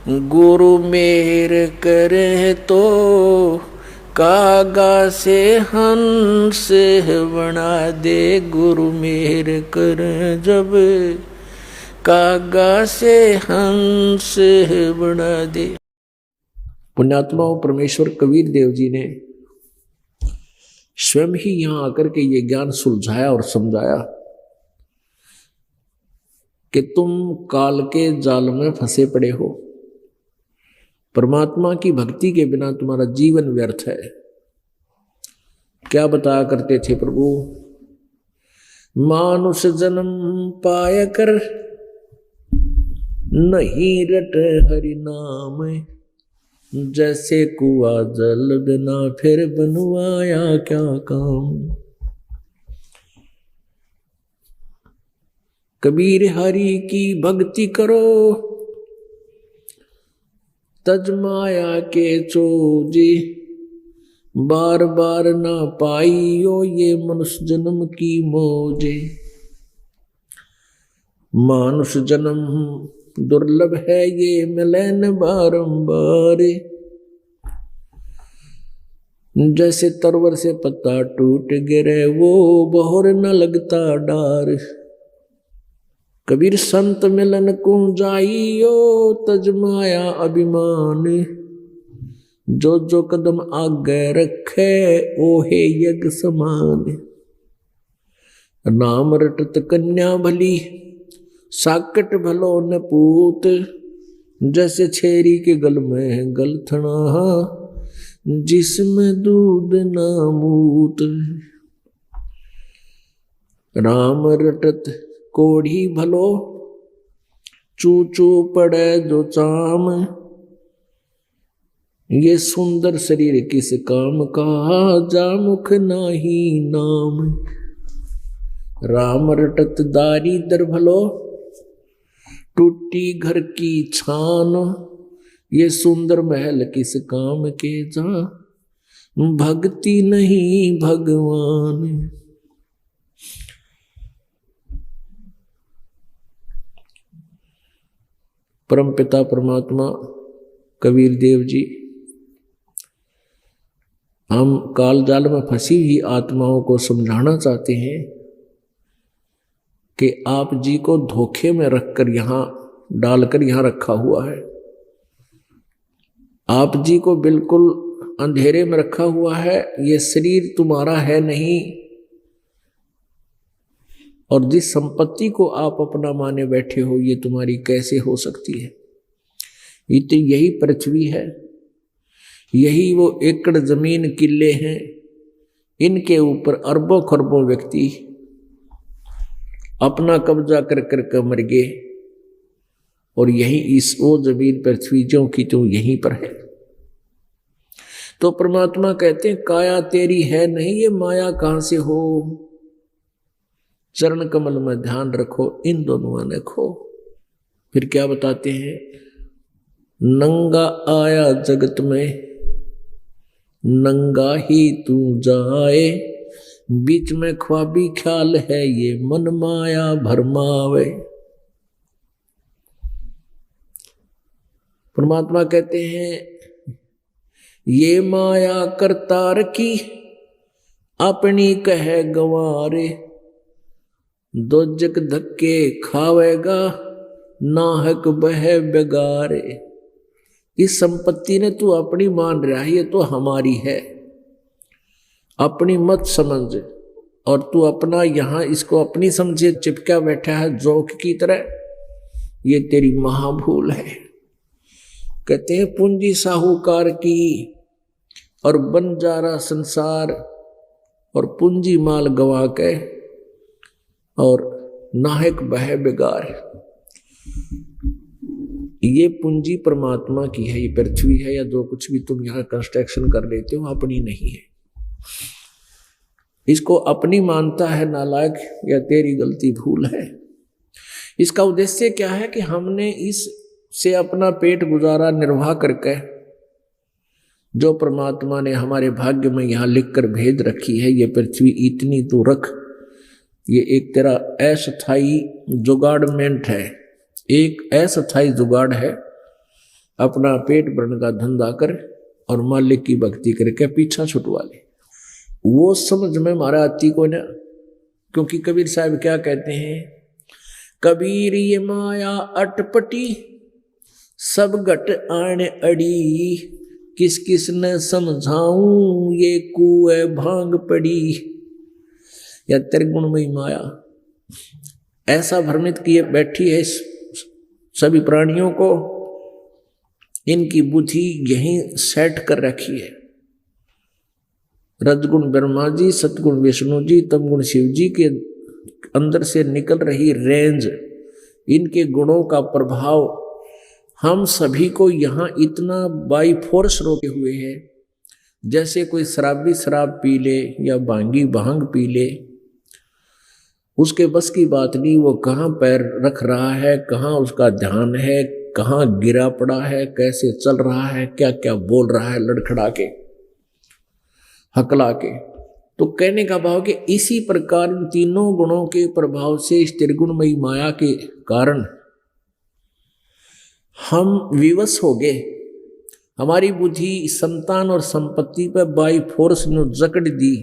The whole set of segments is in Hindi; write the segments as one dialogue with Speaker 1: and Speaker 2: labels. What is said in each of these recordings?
Speaker 1: गुरु मेहर करे तो कागा से हंस बना दे। गुरु मेहर करे जब कागा से हंस बना दे। पुण्यात्माओं, परमेश्वर कबीर देव जी ने स्वयं ही यहां आकर के ये ज्ञान सुलझाया और समझाया कि तुम काल के जाल में फंसे पड़े हो। परमात्मा की भक्ति के बिना तुम्हारा जीवन व्यर्थ है। क्या बताया करते थे प्रभु? मानुष जन्म पाय कर नहीं रट हरि नाम, जैसे कुआ जल बिना फिर बनवाया क्या काम। कबीर हरि की भक्ति करो तज माया के चोजे, बार बार ना पाइयो ये मनुष्य जन्म की मौजे। मानुष जन्म दुर्लभ है ये मिले न बारंबार, जैसे तरवर से पत्ता टूट गिरे वो बहोर न लगता डार। कबीर संत मिलन को जाइयो तज माया अभिमान, जो जो कदम आगे रखे ओहे यज्ञ समान। नाम रटत कन्या भली साकट भलो न पूत, जैसे छेरी के गल में गलथना जिसमें दूध न मूत। राम रटत कोढ़ी भलो चू चू पड़े जो चाम, ये सुंदर शरीर किस काम का जा मुख नाही नाम। राम रटत दारी दर भलो टूटी घर की छान, ये सुंदर महल किस काम के जा भक्ति नहीं भगवान। परम पिता परमात्मा कबीर देव जी हम काल जाल में फंसी हुई आत्माओं को समझाना चाहते हैं कि आप जी को धोखे में रखकर यहां डालकर यहां रखा हुआ है। आप जी को बिल्कुल अंधेरे में रखा हुआ है। ये शरीर तुम्हारा है नहीं, और जिस संपत्ति को आप अपना माने बैठे हो ये तुम्हारी कैसे हो सकती है। ये तो यही पृथ्वी है, यही वो एकड़ जमीन किले हैं, इनके ऊपर अरबों खरबों व्यक्ति अपना कब्जा कर कर के मर गए, और यही इस वो जमीन पृथ्वी जो की तो यहीं पर है। तो परमात्मा कहते हैं काया तेरी है नहीं, ये माया कहां से हो। चरण कमल में ध्यान रखो, इन दोनों ने खो। फिर क्या बताते हैं? नंगा आया जगत में नंगा ही तू जाए, बीच में ख्वाबी ख्याल है ये मन माया भरमावे। परमात्मा कहते हैं ये माया करतार की अपनी कहे गंवारे, दोजक धक्के खावेगा नाहक बह बेगारे। इस संपत्ति ने तू अपनी मान रहा है, ये तो हमारी है, अपनी मत समझ। और तू अपना यहां इसको अपनी समझे चिपका बैठा है जोक की तरह, ये तेरी महाभूल है। कहते हैं पूंजी साहूकार की और बंजारा संसार, और पूंजी माल गवा के और नाहक बह बेगार। ये पूंजी परमात्मा की है, ये पृथ्वी है या जो कुछ भी तुम यहां कंस्ट्रक्शन कर लेते हो अपनी नहीं है। इसको अपनी मानता है नालायक, या तेरी गलती भूल है। इसका उद्देश्य क्या है कि हमने इससे अपना पेट गुजारा निर्वाह करके जो परमात्मा ने हमारे भाग्य में यहां लिख कर भेज रखी है, ये पृथ्वी इतनी तो रख। ये एक तेरा अस्थाई जुगाड़मेंट है, एक अस्थाई जुगाड़ है। अपना पेट भरने का धंधा कर और मालिक की भक्ति करके पीछा छुटवा ले। वो समझ में हमारा आती को ना, क्योंकि कबीर साहब क्या कहते हैं, कबीर ये माया अटपटी सब घट आने अड़ी, किस किस न समझाऊं ये कुए भांग पड़ी। या त्रिगुणमयी माया ऐसा भ्रमित किए बैठी है सभी प्राणियों को, इनकी बुद्धि यहीं सेट कर रखी है। रजगुण ब्रह्मा जी, सतगुण विष्णु जी, तमगुण शिव जी के अंदर से निकल रही रेंज, इनके गुणों का प्रभाव हम सभी को यहाँ इतना बाई फोर्स रोके हुए है, जैसे कोई शराबी शराब पी ले या भांगी भांग पी ले, उसके बस की बात नहीं। वो कहाँ पैर रख रहा है, कहाँ उसका ध्यान है, कहाँ गिरा पड़ा है, कैसे चल रहा है, क्या क्या बोल रहा है लड़खड़ा के हकला के। तो कहने का भाव कि इसी प्रकार इन तीनों गुणों के प्रभाव से इस त्रिगुणमयी माया के कारण हम विवश हो गए। हमारी बुद्धि संतान और संपत्ति पर बाई फोर्स ने जकड़ दी।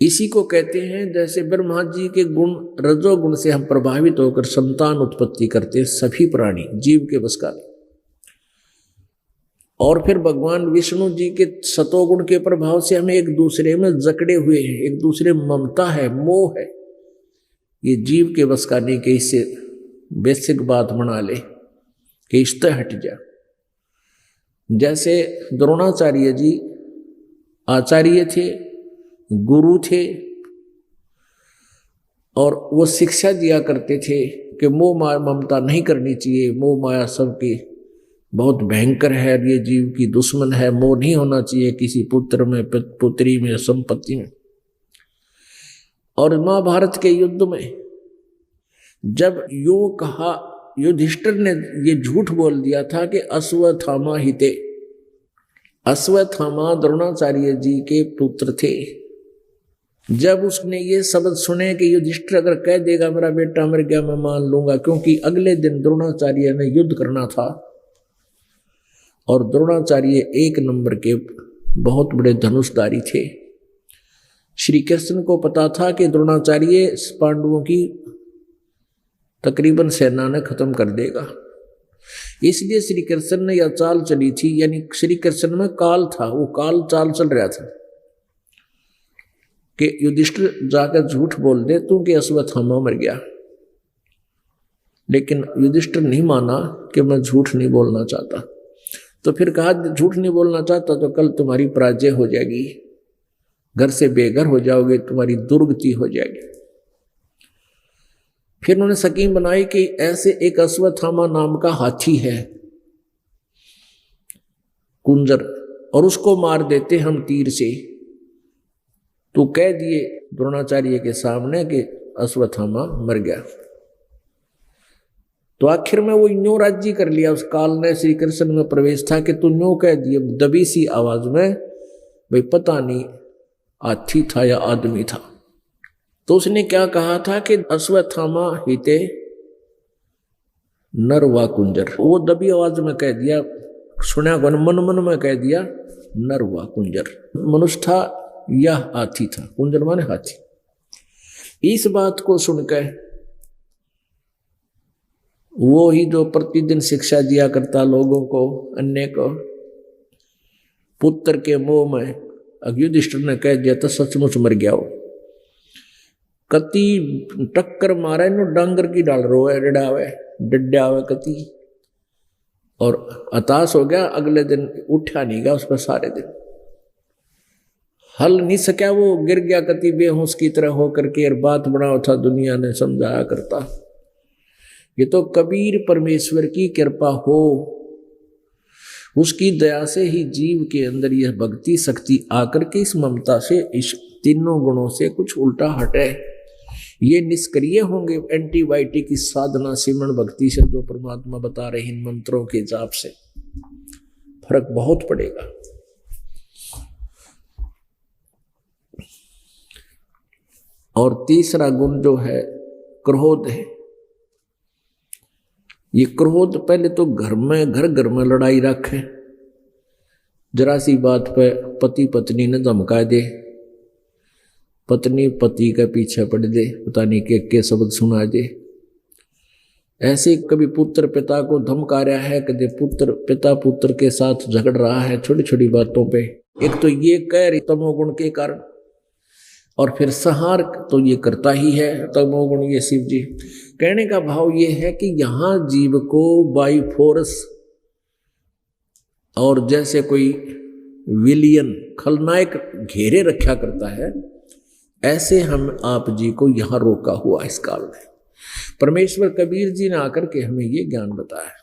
Speaker 1: इसी को कहते हैं जैसे ब्रह्मा जी के गुण रजोगुण से हम प्रभावित होकर संतान उत्पत्ति करते सभी प्राणी जीव के बस का, और फिर भगवान विष्णु जी के सतोगुण के प्रभाव से हमें एक दूसरे में जकड़े हुए हैं, एक दूसरे में ममता है, मोह है। ये जीव के बस का नहीं कि इससे बेसिक बात बना ले कि इससे हट जा। जैसे द्रोणाचार्य जी आचार्य थे, गुरु थे, और वो शिक्षा दिया करते थे कि मोह माया ममता नहीं करनी चाहिए, मोह माया सबकी बहुत भयंकर है, ये जीव की दुश्मन है, मोह नहीं होना चाहिए किसी पुत्र में, पुत्री में, संपत्ति में। और महाभारत के युद्ध में जब यूं कहा, युधिष्ठिर ने ये झूठ बोल दिया था कि अश्वत्थामा हिते, अश्वत्थामा द्रोणाचार्य जी के पुत्र थे। जब उसने ये शब्द सुने कि युधिष्ठिर अगर कह देगा मेरा बेटा मर गया मैं मान लूंगा, क्योंकि अगले दिन द्रोणाचार्य ने युद्ध करना था और द्रोणाचार्य एक नंबर के बहुत बड़े धनुषधारी थे। श्री कृष्ण को पता था कि द्रोणाचार्य पांडवों की तकरीबन सेना ने खत्म कर देगा, इसलिए श्री कृष्ण ने यह चाल चली थी, यानी श्री कृष्ण में काल था, वो काल चाल चल रहा था कि युधिष्ठिर जाकर झूठ बोल दे तू कि अश्वत्थामा मर गया। लेकिन युधिष्ठिर नहीं माना कि मैं झूठ नहीं बोलना चाहता। तो फिर कहा झूठ नहीं बोलना चाहता तो कल तुम्हारी पराजय हो जाएगी, घर से बेघर हो जाओगे, तुम्हारी दुर्गति हो जाएगी। फिर उन्होंने स्कीम बनाई कि ऐसे एक अश्वत्थामा नाम का हाथी है कुंजर, और उसको मार देते हम तीर से। तो कह दिए द्रोणाचार्य के सामने कि अश्वत्थामा मर गया। तो आखिर में वो न्यों राज्य कर लिया, उस काल ने श्री कृष्ण में प्रवेश था कि तू न्यों कह दिए दबी सी आवाज में, भाई पता नहीं हाथी था या आदमी था। तो उसने क्या कहा था कि अश्वत्थामा हिते नर व कुंजर, वो दबी आवाज में कह दिया, सुना को मन मन में कह दिया नर व कुंजर। मनुष्य था या हाथी था, कुंजर माने हाथी। इस बात को सुनकर वो ही जो प्रतिदिन शिक्षा दिया करता लोगों को, अन्य को, पुत्र के मोह में युधिष्ठिर ने कह दिया तो सचमुच मर गया हो। कति टक्कर मारे नो डांगर की डाल रोए डडावे डड्डावे कति, और हताश हो गया। अगले दिन उठा नहीं गया उस पर, सारे दिन हल नहीं सका, वो गिर गया कति बेहोश की तरह होकर के। और बात बना था दुनिया ने समझाया करता। ये तो कबीर परमेश्वर की कृपा हो, उसकी दया से ही जीव के अंदर यह भक्ति शक्ति आकर के इस ममता से, इस तीनों गुणों से कुछ उल्टा हटे। ये निष्क्रिय होंगे एंटीबायोटिक की साधना सिमरण भक्ति से, जो परमात्मा बता रहे इन मंत्रों के जाप से फर्क बहुत पड़ेगा। और तीसरा गुण जो है क्रोध है। ये क्रोध पहले तो घर घर में लड़ाई रखे, जरा सी बात पे पति पत्नी ने धमका दे, पत्नी पति के पीछे पड़ दे, पता नहीं के शब्द सुना दे। ऐसे कभी पुत्र पिता को धमका रहा है, कभी पुत्र पिता पुत्र के साथ झगड़ रहा है छोटी छोटी बातों पे। एक तो ये कह रही तमोगुण के कारण, और फिर संहार तो ये करता ही है तमोगुण। ये शिव जी कहने का भाव ये है कि यहाँ जीव को बाई फोर्स और जैसे कोई विलियन खलनायक घेरे रखा करता है, ऐसे हम आप जी को यहाँ रोका हुआ इस काल में। परमेश्वर कबीर जी ने आकर के हमें ये ज्ञान बताया।